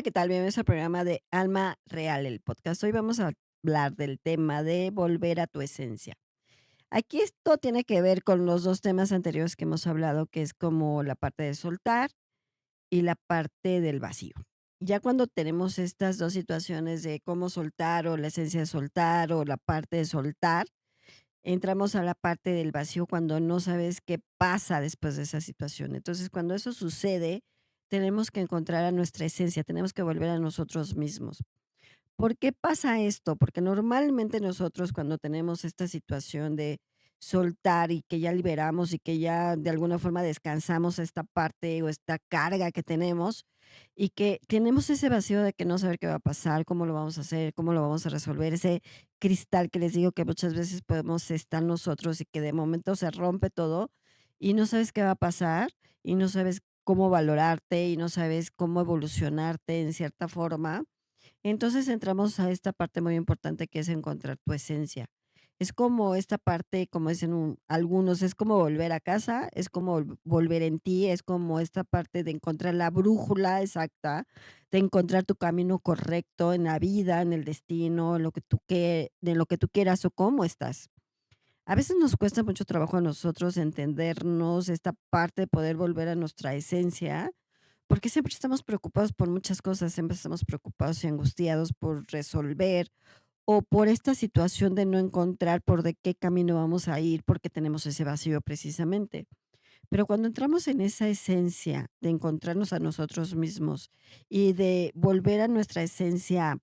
¿qué tal? Bienvenidos al programa de Alma Real, el podcast. Hoy vamos a hablar del tema de volver a tu esencia. Aquí esto tiene que ver con los 2 temas anteriores que hemos hablado, que es como la parte de soltar y la parte del vacío. Ya cuando tenemos estas 2 situaciones de cómo soltar, o la esencia de soltar, o la parte de soltar, entramos a la parte del vacío cuando no sabes qué pasa después de esa situación. Entonces, cuando eso sucede, tenemos que encontrar a nuestra esencia, tenemos que volver a nosotros mismos. ¿Por qué pasa esto? Porque normalmente nosotros cuando tenemos esta situación de soltar y que ya liberamos y que ya de alguna forma descansamos esta parte o esta carga que tenemos y que tenemos ese vacío de que no saber qué va a pasar, cómo lo vamos a hacer, cómo lo vamos a resolver, ese cristal que les digo que muchas veces podemos estar nosotros y que de momento se rompe todo y no sabes qué va a pasar y no sabes cómo valorarte y no sabes cómo evolucionarte en cierta forma. Entonces entramos a esta parte muy importante que es encontrar tu esencia. Es como esta parte, como dicen algunos, es como volver a casa, es como volver en ti, es como esta parte de encontrar la brújula exacta, de encontrar tu camino correcto en la vida, en el destino, en lo que de lo que tú quieras o cómo estás. A veces nos cuesta mucho trabajo a nosotros entendernos, esta parte de poder volver a nuestra esencia, porque siempre estamos preocupados por muchas cosas, siempre estamos preocupados y angustiados por resolver o por esta situación de no encontrar por de qué camino vamos a ir porque tenemos ese vacío precisamente. Pero cuando entramos en esa esencia de encontrarnos a nosotros mismos y de volver a nuestra esencia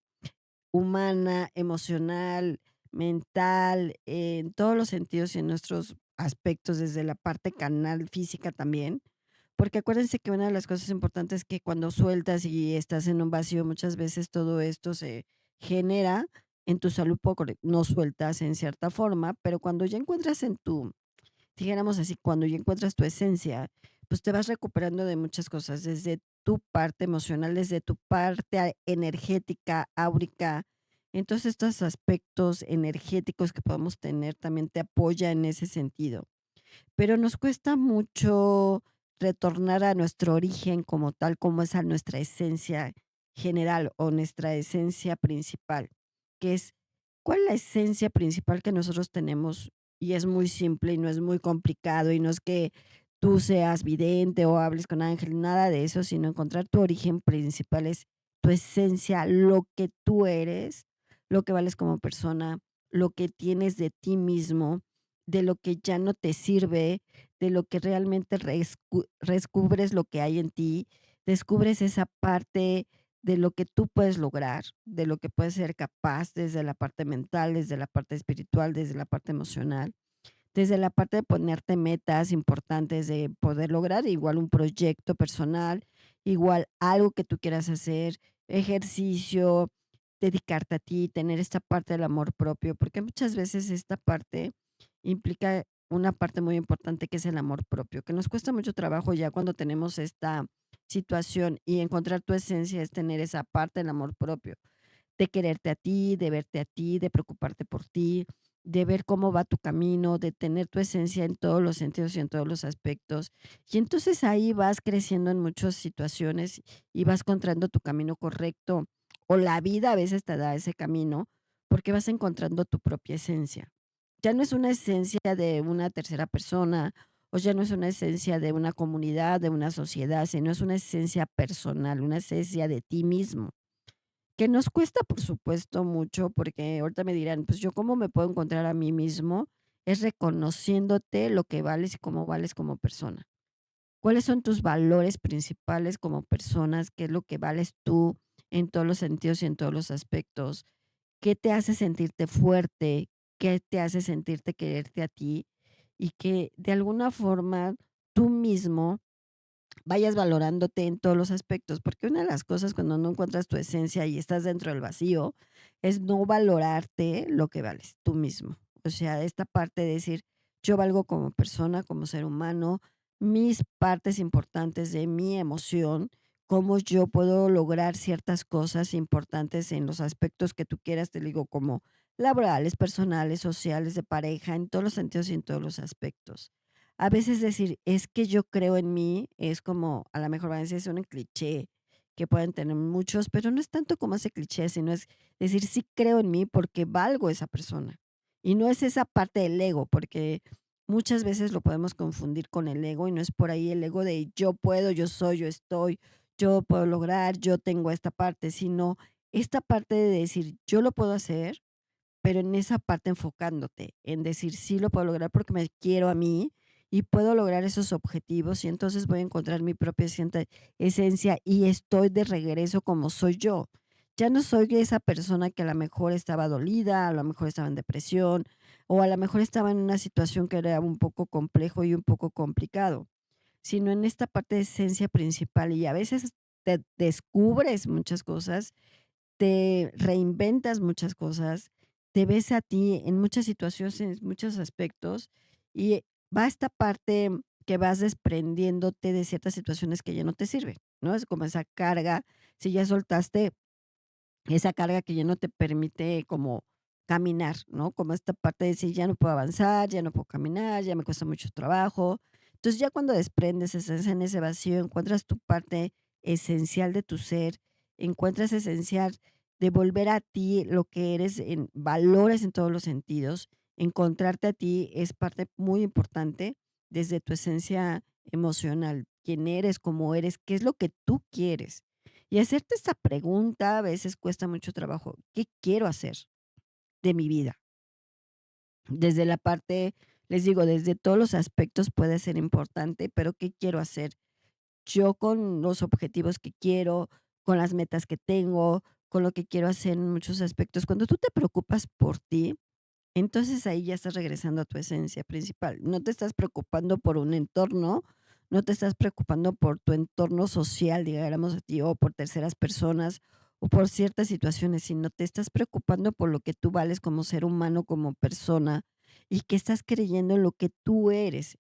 humana, emocional, mental, en todos los sentidos y en nuestros aspectos, desde la parte carnal, física también, porque acuérdense que una de las cosas importantes es que cuando sueltas y estás en un vacío, muchas veces todo esto se genera en tu salud poco, no sueltas en cierta forma, pero cuando ya encuentras en tu, dijéramos así, cuando ya encuentras tu esencia, pues te vas recuperando de muchas cosas, desde tu parte emocional, desde tu parte energética, áurica. Entonces, estos aspectos energéticos que podemos tener también te apoya en ese sentido. Pero nos cuesta mucho retornar a nuestro origen como tal, como es a nuestra esencia general o nuestra esencia principal, que es, ¿cuál es la esencia principal que nosotros tenemos? Y es muy simple y no es muy complicado y no es que tú seas vidente o hables con ángel, nada de eso, sino encontrar tu origen principal es tu esencia, lo que tú eres, lo que vales como persona, lo que tienes de ti mismo, de lo que ya no te sirve, de lo que realmente descubres lo que hay en ti, descubres esa parte de lo que tú puedes lograr, de lo que puedes ser capaz desde la parte mental, desde la parte espiritual, desde la parte emocional, desde la parte de ponerte metas importantes de poder lograr igual un proyecto personal, igual algo que tú quieras hacer, ejercicio, dedicarte a ti, tener esta parte del amor propio, porque muchas veces esta parte implica una parte muy importante que es el amor propio, que nos cuesta mucho trabajo ya cuando tenemos esta situación y encontrar tu esencia es tener esa parte del amor propio de quererte a ti, de verte a ti, de preocuparte por ti, de ver cómo va tu camino, de tener tu esencia en todos los sentidos y en todos los aspectos. Y entonces ahí vas creciendo en muchas situaciones y vas encontrando tu camino correcto o la vida a veces te da ese camino porque vas encontrando tu propia esencia. Ya no es una esencia de una tercera persona o ya no es una esencia de una comunidad, de una sociedad, sino es una esencia personal, una esencia de ti mismo. Que nos cuesta, por supuesto, mucho, porque ahorita me dirán, pues, ¿yo cómo me puedo encontrar a mí mismo? Es reconociéndote lo que vales y cómo vales como persona. ¿Cuáles son tus valores principales como personas? ¿Qué es lo que vales tú en todos los sentidos y en todos los aspectos? ¿Qué te hace sentirte fuerte? ¿Qué te hace sentirte quererte a ti? Y que de alguna forma tú mismo vayas valorándote en todos los aspectos, porque una de las cosas cuando no encuentras tu esencia y estás dentro del vacío, es no valorarte lo que vales tú mismo. O sea, esta parte de decir, yo valgo como persona, como ser humano, mis partes importantes de mi emoción, cómo yo puedo lograr ciertas cosas importantes en los aspectos que tú quieras, te digo, como laborales, personales, sociales, de pareja, en todos los sentidos y en todos los aspectos. A veces decir: "Es que yo creo en mí", es como, a la mejor van a decir: "Es un cliché", que pueden tener muchos, pero no es tanto como ese cliché, sino es decir, sí creo en mí porque valgo esa persona. Y no es esa parte del ego, porque muchas veces lo podemos confundir con el ego y no es por ahí el ego de yo puedo, yo soy, yo estoy, yo puedo lograr, yo tengo esta parte, sino esta parte de decir yo lo puedo hacer, pero en esa parte enfocándote, en decir: "Sí lo puedo lograr porque me quiero a mí y puedo lograr esos objetivos, y entonces voy a encontrar mi propia esencia y estoy de regreso como soy yo". Ya no soy esa persona que a lo mejor estaba dolida, a lo mejor estaba en depresión, o a lo mejor estaba en una situación que era un poco complejo y un poco complicado, sino en esta parte de esencia principal, y a veces te descubres muchas cosas, te reinventas muchas cosas, te ves a ti en muchas situaciones, en muchos aspectos, y va esta parte que vas desprendiéndote de ciertas situaciones que ya no te sirven, ¿no? Es como esa carga, si ya soltaste esa carga que ya no te permite como caminar, ¿no? Como esta parte de decir, ya no puedo avanzar, ya no puedo caminar, ya me cuesta mucho trabajo. Entonces, ya cuando desprendes, estás en ese vacío, encuentras tu parte esencial de tu ser, encuentras esencial de volver a ti lo que eres en valores en todos los sentidos. Encontrarte a ti es parte muy importante desde tu esencia emocional, quién eres, cómo eres, qué es lo que tú quieres. Y hacerte esta pregunta a veces cuesta mucho trabajo. ¿Qué quiero hacer de mi vida? Desde la parte, les digo, desde todos los aspectos puede ser importante, pero ¿qué quiero hacer? Yo con los objetivos que quiero, con las metas que tengo, con lo que quiero hacer en muchos aspectos. Cuando tú te preocupas por ti, entonces ahí ya estás regresando a tu esencia principal. No te estás preocupando por un entorno, no te estás preocupando por tu entorno social, digamos a ti, o por terceras personas, o por ciertas situaciones, sino te estás preocupando por lo que tú vales como ser humano, como persona, y que estás creyendo en lo que tú eres.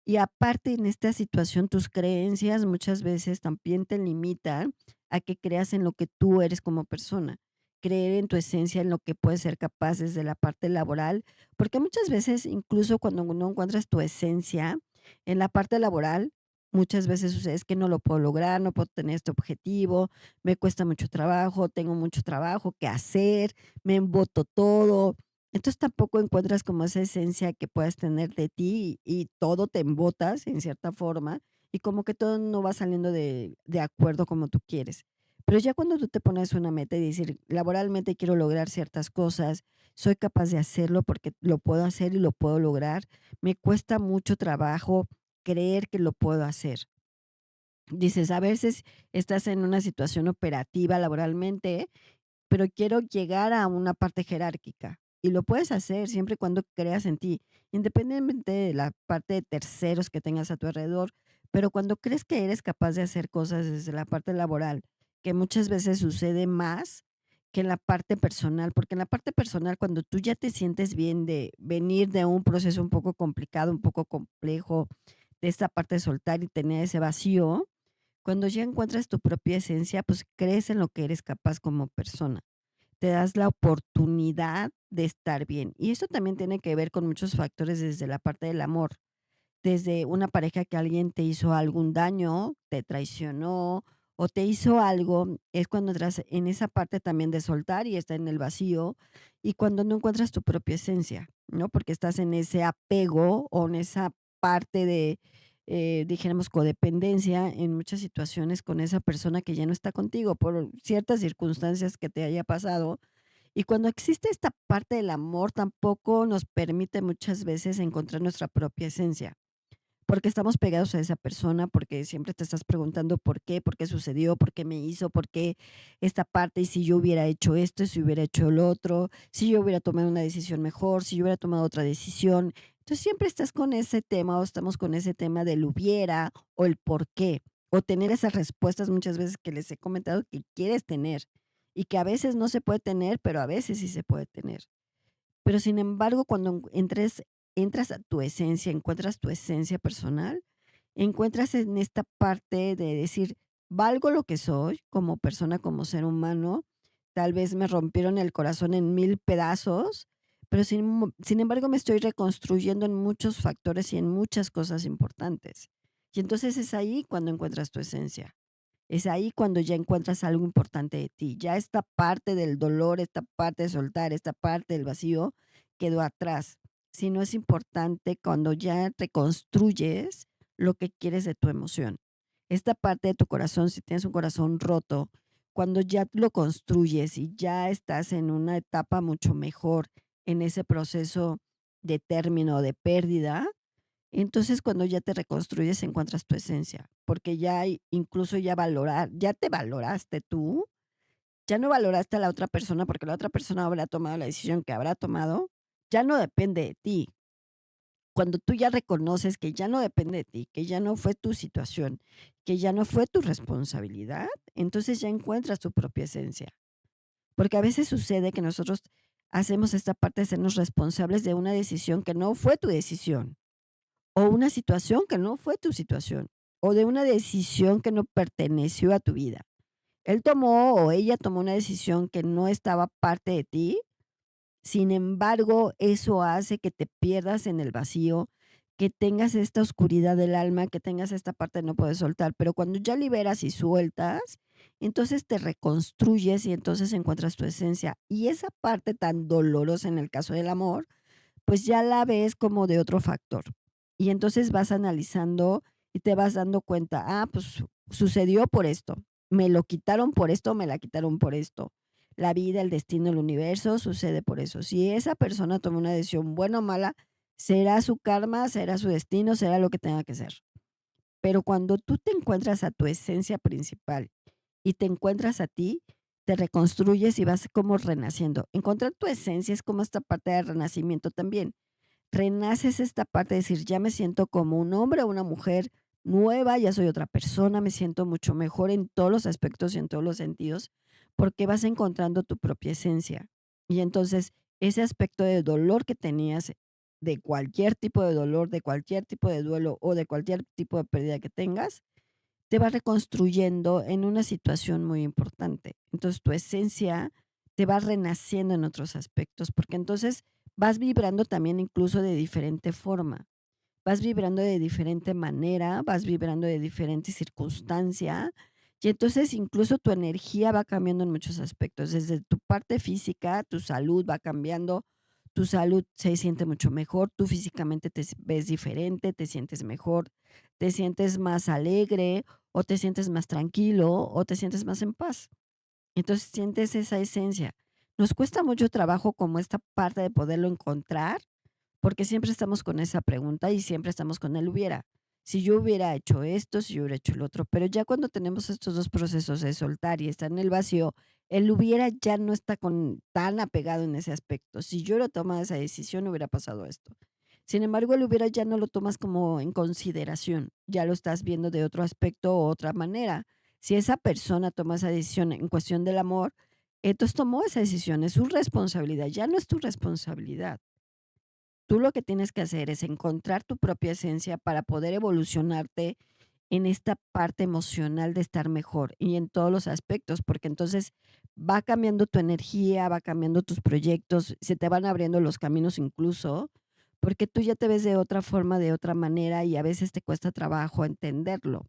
Y aparte, en esta situación, tus creencias muchas veces también te limitan a que creas en lo que tú eres como persona, creer en tu esencia, en lo que puedes ser capaz desde la parte laboral, porque muchas veces, incluso cuando no encuentras tu esencia en la parte laboral, muchas veces sucede es que no lo puedo lograr, no puedo tener este objetivo, me cuesta mucho trabajo, tengo mucho trabajo que hacer, me emboto todo, entonces, tampoco encuentras como esa esencia que puedas tener de ti y todo te embotas en cierta forma, y como que todo no va saliendo de acuerdo como tú quieres. Pero ya cuando tú te pones una meta y decir: "Laboralmente quiero lograr ciertas cosas, soy capaz de hacerlo porque lo puedo hacer y lo puedo lograr, me cuesta mucho trabajo creer que lo puedo hacer". Dices, a veces estás en una situación operativa laboralmente, pero quiero llegar a una parte jerárquica, y lo puedes hacer siempre y cuando creas en ti, independientemente de la parte de terceros que tengas a tu alrededor, pero cuando crees que eres capaz de hacer cosas desde la parte laboral, que muchas veces sucede más que en la parte personal, porque en la parte personal, cuando tú ya te sientes bien de venir de un proceso un poco complicado, un poco complejo, de esta parte de soltar y tener ese vacío, cuando ya encuentras tu propia esencia, pues crees en lo que eres capaz como persona, te das la oportunidad de estar bien. Y eso también tiene que ver con muchos factores desde la parte del amor, desde una pareja que alguien te hizo algún daño, te traicionó o te hizo algo, es cuando entras en esa parte también de soltar y está en el vacío y cuando no encuentras tu propia esencia, ¿no? Porque estás en ese apego o en esa parte de, dijéramos, codependencia en muchas situaciones con esa persona que ya no está contigo por ciertas circunstancias que te haya pasado. Y cuando existe esta parte del amor, tampoco nos permite muchas veces encontrar nuestra propia esencia. Porque estamos pegados a esa persona, porque siempre te estás preguntando por qué sucedió, por qué me hizo, por qué esta parte, y si yo hubiera hecho esto, si hubiera hecho lo otro, si yo hubiera tomado una decisión mejor, si yo hubiera tomado otra decisión. Entonces siempre estás con ese tema o estamos con ese tema del hubiera o el por qué, o tener esas respuestas muchas veces que les he comentado que quieres tener y que a veces no se puede tener, pero a veces sí se puede tener. Pero, sin embargo, cuando entras a tu esencia, encuentras tu esencia personal, encuentras en esta parte de decir: "Valgo lo que soy como persona, como ser humano, tal vez me rompieron el corazón en 1000 pedazos, pero sin embargo, me estoy reconstruyendo en muchos factores y en muchas cosas importantes". Y entonces es ahí cuando encuentras tu esencia. Es ahí cuando ya encuentras algo importante de ti. Ya esta parte del dolor, esta parte de soltar, esta parte del vacío quedó atrás. Si no es importante cuando ya reconstruyes lo que quieres de tu emoción. Esta parte de tu corazón, si tienes un corazón roto, cuando ya lo construyes y ya estás en una etapa mucho mejor en ese proceso de término, de pérdida, entonces, cuando ya te reconstruyes, encuentras tu esencia, porque ya hay incluso ya te valoraste tú, ya no valoraste a la otra persona, porque la otra persona habrá tomado la decisión que habrá tomado, ya no depende de ti. Cuando tú ya reconoces que ya no depende de ti, que ya no fue tu situación, que ya no fue tu responsabilidad, entonces ya encuentras tu propia esencia. Porque a veces sucede que nosotros hacemos esta parte de sernos responsables de una decisión que no fue tu decisión. O una situación que no fue tu situación, o de una decisión que no perteneció a tu vida. Él tomó o ella tomó una decisión que no estaba parte de ti, sin embargo, eso hace que te pierdas en el vacío, que tengas esta oscuridad del alma, que tengas esta parte de no poder soltar, pero cuando ya liberas y sueltas, entonces te reconstruyes y entonces encuentras tu esencia. Y esa parte tan dolorosa en el caso del amor, pues ya la ves como de otro factor. Y entonces vas analizando y te vas dando cuenta, pues sucedió por esto, me lo quitaron por esto, me la quitaron por esto. La vida, el destino, el universo sucede por eso. Si esa persona toma una decisión buena o mala, será su karma, será su destino, será lo que tenga que ser. Pero cuando tú te encuentras a tu esencia principal y te encuentras a ti, te reconstruyes y vas como renaciendo. Encontrar tu esencia es como esta parte de renacimiento también. Renaces esta parte de decir, ya me siento como un hombre o una mujer nueva, ya soy otra persona, me siento mucho mejor en todos los aspectos y en todos los sentidos, porque vas encontrando tu propia esencia. Y entonces, ese aspecto de dolor que tenías, de cualquier tipo de dolor, de cualquier tipo de duelo o de cualquier tipo de pérdida que tengas, te va reconstruyendo en una situación muy importante. Entonces, tu esencia te va renaciendo en otros aspectos, porque entonces vas vibrando también incluso de diferente forma, vas vibrando de diferente manera, vas vibrando de diferente circunstancia, y entonces incluso tu energía va cambiando en muchos aspectos. Desde tu parte física, tu salud va cambiando, tu salud se siente mucho mejor, tú físicamente ves diferente, te sientes mejor, te sientes más alegre, o te sientes más tranquilo, o te sientes más en paz. Entonces sientes esa esencia. Nos cuesta mucho trabajo como esta parte de poderlo encontrar, porque siempre estamos con esa pregunta y siempre estamos con el hubiera. Si yo hubiera hecho esto, si yo hubiera hecho el otro, pero ya cuando tenemos estos 2 procesos de soltar y estar en el vacío, el hubiera ya no está tan apegado en ese aspecto. Si yo hubiera tomado esa decisión, hubiera pasado esto. Sin embargo, el hubiera ya no lo tomas como en consideración, ya lo estás viendo de otro aspecto o otra manera. Si esa persona toma esa decisión en cuestión del amor, entonces tomó esa decisión, es su responsabilidad, ya no es tu responsabilidad. Tú lo que tienes que hacer es encontrar tu propia esencia para poder evolucionarte en esta parte emocional de estar mejor y en todos los aspectos, porque entonces va cambiando tu energía, va cambiando tus proyectos, se te van abriendo los caminos incluso, porque tú ya te ves de otra forma, de otra manera y a veces te cuesta trabajo entenderlo,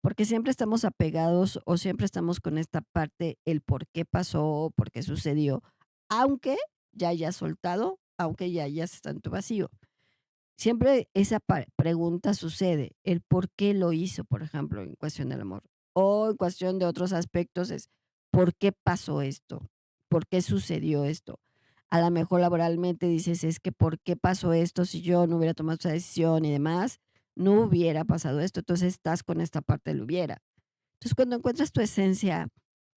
porque siempre estamos apegados o siempre estamos con esta parte, el por qué pasó, por qué sucedió, aunque ya hayas soltado, aunque ya hayas estado en tu vacío. Siempre esa pregunta sucede, el por qué lo hizo, por ejemplo, en cuestión del amor. O en cuestión de otros aspectos es, ¿por qué pasó esto? ¿Por qué sucedió esto? A lo mejor laboralmente dices, es que ¿por qué pasó esto? Si yo no hubiera tomado esa decisión y demás, no hubiera pasado esto. Entonces estás con esta parte del hubiera. Entonces cuando encuentras tu esencia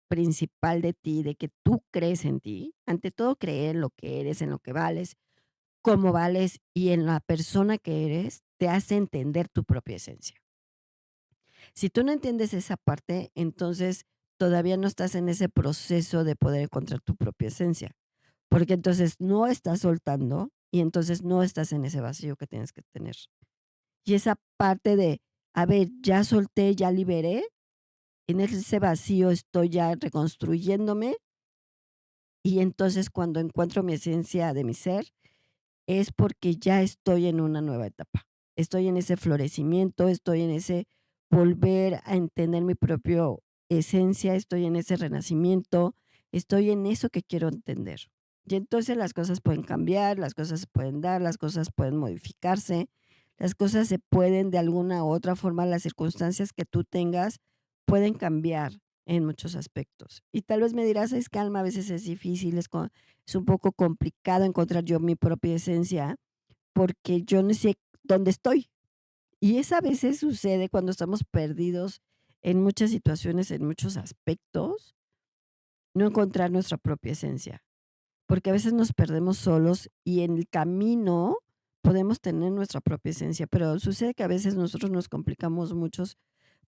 principal de ti, de que tú crees en ti, ante todo creer en lo que eres, en lo que vales, cómo vales y en la persona que eres, te hace entender tu propia esencia. Si tú no entiendes esa parte, entonces todavía no estás en ese proceso de poder encontrar tu propia esencia, porque entonces no estás soltando y entonces no estás en ese vacío que tienes que tener. Y esa parte de, a ver, ya solté, ya liberé, en ese vacío estoy ya reconstruyéndome y entonces cuando encuentro mi esencia de mi ser, es porque ya estoy en una nueva etapa. Estoy en ese florecimiento, estoy en ese volver a entender mi propio esencia, estoy en ese renacimiento, estoy en eso que quiero entender. Y entonces las cosas pueden cambiar, las cosas se pueden dar, las cosas pueden modificarse, las cosas se pueden de alguna u otra forma, las circunstancias que tú tengas pueden cambiar en muchos aspectos. Y tal vez me dirás, es calma, a veces es difícil, es un poco complicado encontrar yo mi propia esencia porque yo no sé dónde estoy. Y eso a veces sucede cuando estamos perdidos en muchas situaciones, en muchos aspectos, no encontrar nuestra propia esencia, porque a veces nos perdemos solos y en el camino podemos tener nuestra propia esencia, pero sucede que a veces nosotros nos complicamos muchos,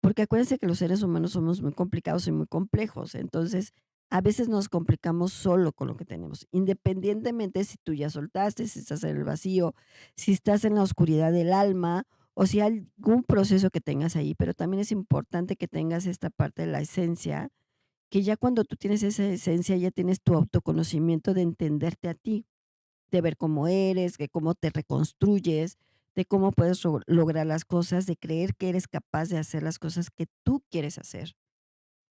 porque acuérdense que los seres humanos somos muy complicados y muy complejos, entonces a veces nos complicamos solo con lo que tenemos, independientemente si tú ya soltaste, si estás en el vacío, si estás en la oscuridad del alma o si hay algún proceso que tengas ahí, pero también es importante que tengas esta parte de la esencia, que ya cuando tú tienes esa esencia, ya tienes tu autoconocimiento de entenderte a ti, de ver cómo eres, de cómo te reconstruyes, de cómo puedes lograr las cosas, de creer que eres capaz de hacer las cosas que tú quieres hacer.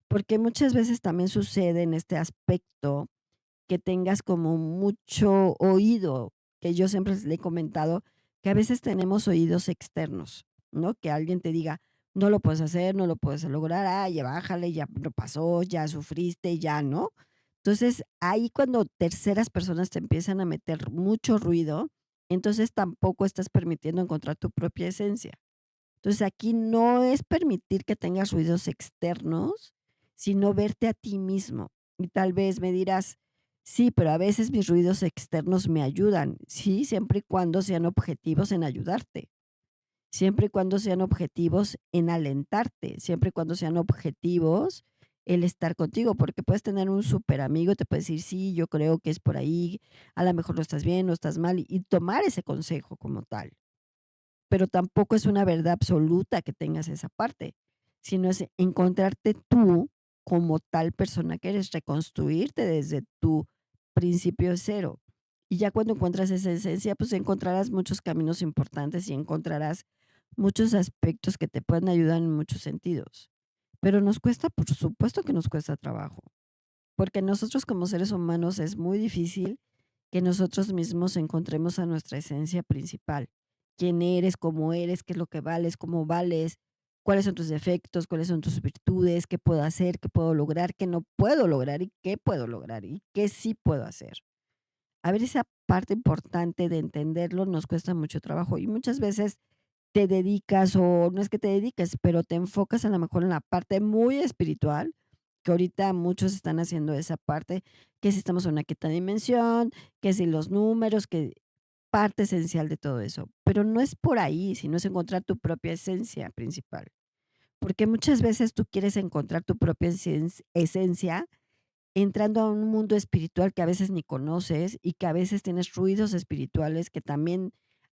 Porque muchas veces también sucede en este aspecto que tengas como mucho oído, que yo siempre le he comentado que a veces tenemos oídos externos, ¿no? Que alguien te diga, no lo puedes hacer, no lo puedes lograr, ya bájale, ya no pasó, ya sufriste, ya, ¿no? Entonces, ahí cuando terceras personas te empiezan a meter mucho ruido, entonces tampoco estás permitiendo encontrar tu propia esencia. Entonces, aquí no es permitir que tengas ruidos externos, sino verte a ti mismo. Y tal vez me dirás, sí, pero a veces mis ruidos externos me ayudan. Sí, siempre y cuando sean objetivos en ayudarte, siempre y cuando sean objetivos en alentarte, siempre y cuando sean objetivos el estar contigo, porque puedes tener un súper amigo, te puede decir, sí, yo creo que es por ahí, a lo mejor no estás bien, no estás mal, y tomar ese consejo como tal, pero tampoco es una verdad absoluta que tengas esa parte, sino es encontrarte tú como tal persona que eres, reconstruirte desde tu principio cero. Y ya cuando encuentras esa esencia, pues encontrarás muchos caminos importantes y encontrarás muchos aspectos que te pueden ayudar en muchos sentidos. Pero nos cuesta, por supuesto que nos cuesta trabajo. Porque nosotros como seres humanos es muy difícil que nosotros mismos encontremos a nuestra esencia principal. Quién eres, qué es lo que vales, cómo vales, cuáles son tus defectos, cuáles son tus virtudes, qué puedo hacer, qué puedo lograr, qué no puedo lograr y qué puedo lograr y qué sí puedo hacer. A ver, esa parte importante de entenderlo nos cuesta mucho trabajo y muchas veces te dedicas, o no es que te dediques, pero te enfocas a lo mejor en la parte muy espiritual, que ahorita muchos están haciendo esa parte, que si estamos en una quinta dimensión, que si los números, que parte esencial de todo eso. Pero no es por ahí, sino es encontrar tu propia esencia principal. Porque muchas veces tú quieres encontrar tu propia esencia entrando a un mundo espiritual que a veces ni conoces y que a veces tienes ruidos espirituales que también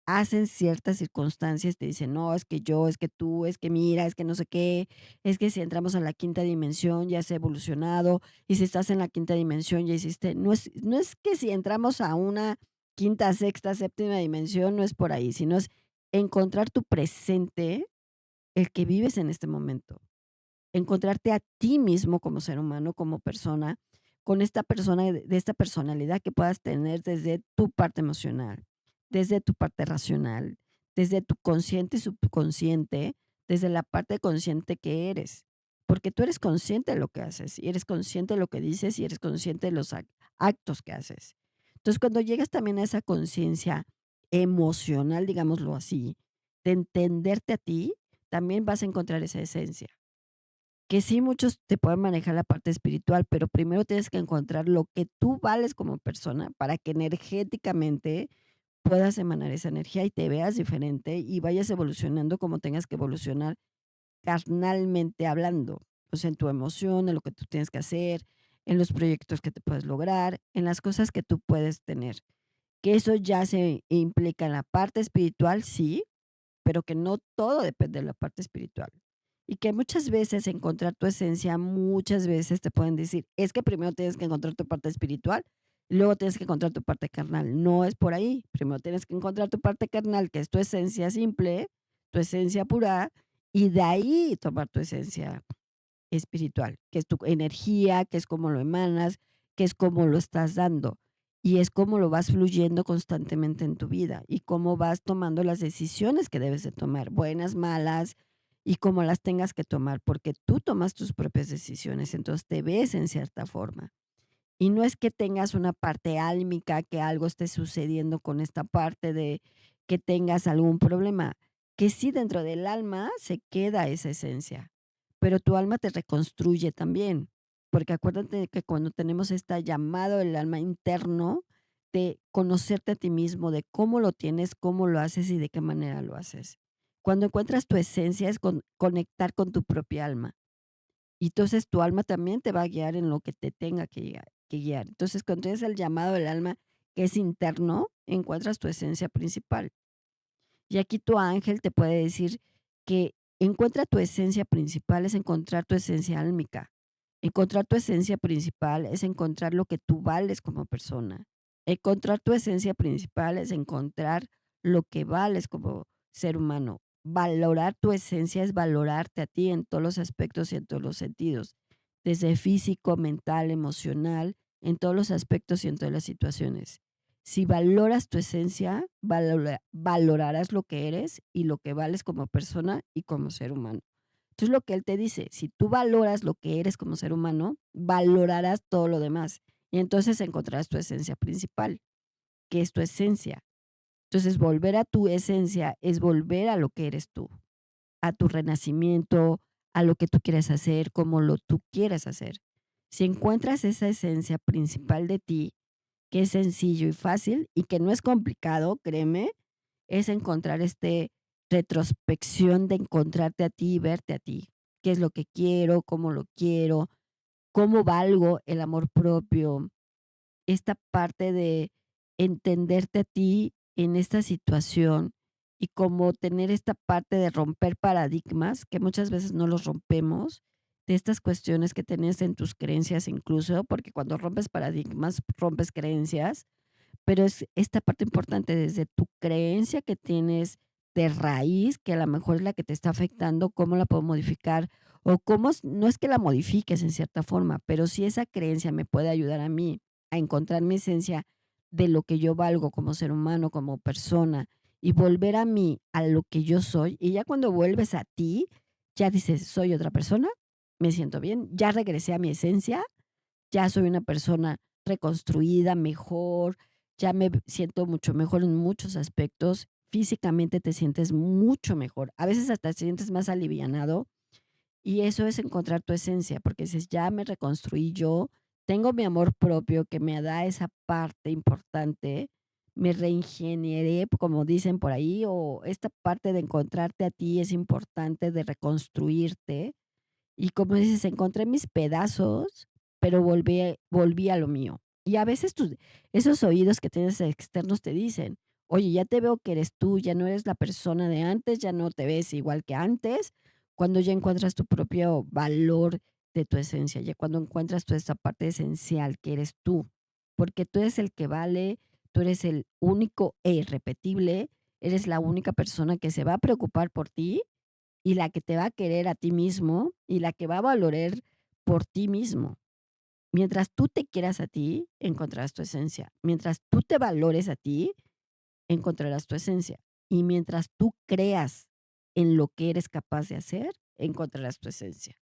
hacen ciertas circunstancias, te dicen: "No, es que yo, es que tú, es que mira, es que no sé qué, es que si entramos a la quinta dimensión ya se ha evolucionado, y si estás en la quinta dimensión ya hiciste", no es que si entramos a una quinta, sexta, séptima dimensión, no es por ahí, sino es encontrar tu presente, el que vives en este momento. Encontrarte a ti mismo como ser humano, como persona, con esta persona de esta personalidad que puedas tener desde tu parte emocional, desde tu parte racional, desde tu consciente y subconsciente, desde la parte consciente que eres, porque tú eres consciente de lo que haces, y eres consciente de lo que dices, y eres consciente de los actos que haces. Entonces, cuando llegas también a esa conciencia emocional, digámoslo así, de entenderte a ti, también vas a encontrar esa esencia. Que sí, muchos te pueden manejar la parte espiritual, pero primero tienes que encontrar lo que tú vales como persona para que energéticamente puedas emanar esa energía y te veas diferente y vayas evolucionando como tengas que evolucionar carnalmente hablando, o sea, en tu emoción, en lo que tú tienes que hacer, en los proyectos que te puedes lograr, en las cosas que tú puedes tener. Que eso ya se implica en la parte espiritual, sí, pero que no todo depende de la parte espiritual. Y que muchas veces encontrar tu esencia, muchas veces te pueden decir, es que primero tienes que encontrar tu parte espiritual, y luego tienes que encontrar tu parte carnal. No es por ahí. Primero tienes que encontrar tu parte carnal, que es tu esencia simple, tu esencia pura, y de ahí tomar tu esencia espiritual, que es tu energía, que es cómo lo emanas, que es cómo lo estás dando. Y es cómo lo vas fluyendo constantemente en tu vida y cómo vas tomando las decisiones que debes de tomar, buenas, malas, y cómo las tengas que tomar, porque tú tomas tus propias decisiones, entonces te ves en cierta forma. Y no es que tengas una parte álmica, que algo esté sucediendo con esta parte de que tengas algún problema, que sí dentro del alma se queda esa esencia, pero tu alma te reconstruye también, porque acuérdate que cuando tenemos este llamado del alma interno, de conocerte a ti mismo, de cómo lo tienes, cómo lo haces y de qué manera lo haces. Cuando encuentras tu esencia es conectar con tu propia alma. Y entonces tu alma también te va a guiar en lo que te tenga que guiar. Entonces, cuando tienes el llamado del alma, que es interno, encuentras tu esencia principal. Y aquí tu ángel te puede decir que encuentra tu esencia principal, es encontrar tu esencia álmica. Encontrar tu esencia principal es encontrar lo que tú vales como persona. Encontrar tu esencia principal es encontrar lo que vales como ser humano. Valorar tu esencia es valorarte a ti en todos los aspectos y en todos los sentidos, desde físico, mental, emocional, en todos los aspectos y en todas las situaciones. Si valoras tu esencia, valorarás lo que eres y lo que vales como persona y como ser humano. Entonces, lo que él te dice, si tú valoras lo que eres como ser humano, valorarás todo lo demás. Y entonces encontrarás tu esencia principal, que es tu esencia. Entonces, volver a tu esencia es volver a lo que eres tú, a tu renacimiento, a lo que tú quieres hacer, como lo tú quieres hacer. Si encuentras esa esencia principal de ti, que es sencillo y fácil y que no es complicado, créeme, es encontrar retrospección de encontrarte a ti y verte a ti. ¿Qué es lo que quiero, cómo valgo el amor propio? Esta parte de entenderte a ti en esta situación y como tener esta parte de romper paradigmas, que muchas veces no los rompemos, de estas cuestiones que tienes en tus creencias incluso, porque cuando rompes paradigmas, rompes creencias, pero es esta parte importante desde tu creencia que tienes de raíz, que a lo mejor es la que te está afectando, cómo la puedo modificar o cómo, no es que la modifiques en cierta forma, pero si esa creencia me puede ayudar a mí a encontrar mi esencia de lo que yo valgo como ser humano, como persona y volver a mí, a lo que yo soy. Y ya cuando vuelves a ti, ya dices, soy otra persona, me siento bien, ya regresé a mi esencia, ya soy una persona reconstruida, mejor, ya me siento mucho mejor en muchos aspectos. Físicamente te sientes mucho mejor. A veces hasta te sientes más alivianado y eso es encontrar tu esencia, porque dices, ya me reconstruí yo, tengo mi amor propio que me da esa parte importante, me reingenieré, como dicen por ahí, o esta parte de encontrarte a ti es importante, de reconstruirte y como dices, encontré mis pedazos, pero volví a lo mío. Y a veces esos oídos que tienes externos te dicen: "Oye, ya te veo que eres tú, ya no eres la persona de antes, ya no te ves igual que antes", cuando ya encuentras tu propio valor de tu esencia, ya cuando encuentras toda esta parte esencial que eres tú, porque tú eres el que vale, tú eres el único e irrepetible, eres la única persona que se va a preocupar por ti y la que te va a querer a ti mismo y la que va a valorar por ti mismo. Mientras tú te quieras a ti, encontrarás tu esencia. Mientras tú te valores a ti, encontrarás tu esencia. Y mientras tú creas en lo que eres capaz de hacer, encontrarás tu esencia.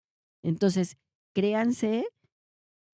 Entonces, créanse,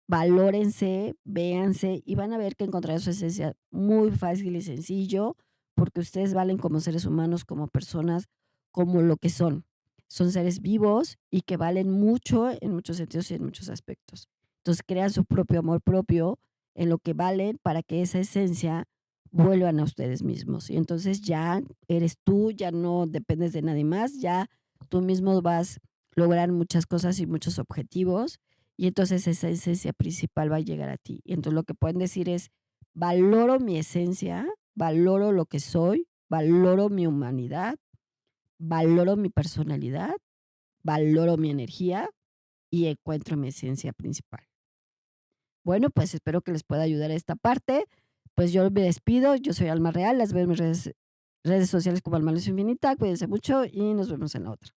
valórense, véanse y van a ver que encontrarán su esencia muy fácil y sencillo, porque ustedes valen como seres humanos, como personas, como lo que son. Son seres vivos y que valen mucho en muchos sentidos y en muchos aspectos. Entonces, crean su propio amor propio en lo que valen para que esa esencia vuelvan a ustedes mismos. Y entonces ya eres tú, ya no dependes de nadie más, ya tú mismo vas a lograr muchas cosas y muchos objetivos y entonces esa esencia principal va a llegar a ti. Y entonces lo que pueden decir es, valoro mi esencia, valoro lo que soy, valoro mi humanidad, valoro mi personalidad, valoro mi energía y encuentro mi esencia principal. Bueno, pues espero que les pueda ayudar esta parte. Pues yo me despido, yo soy Alma Real, las veo en mis redes sociales como Alma Luz Infinita, cuídense mucho y nos vemos en la otra.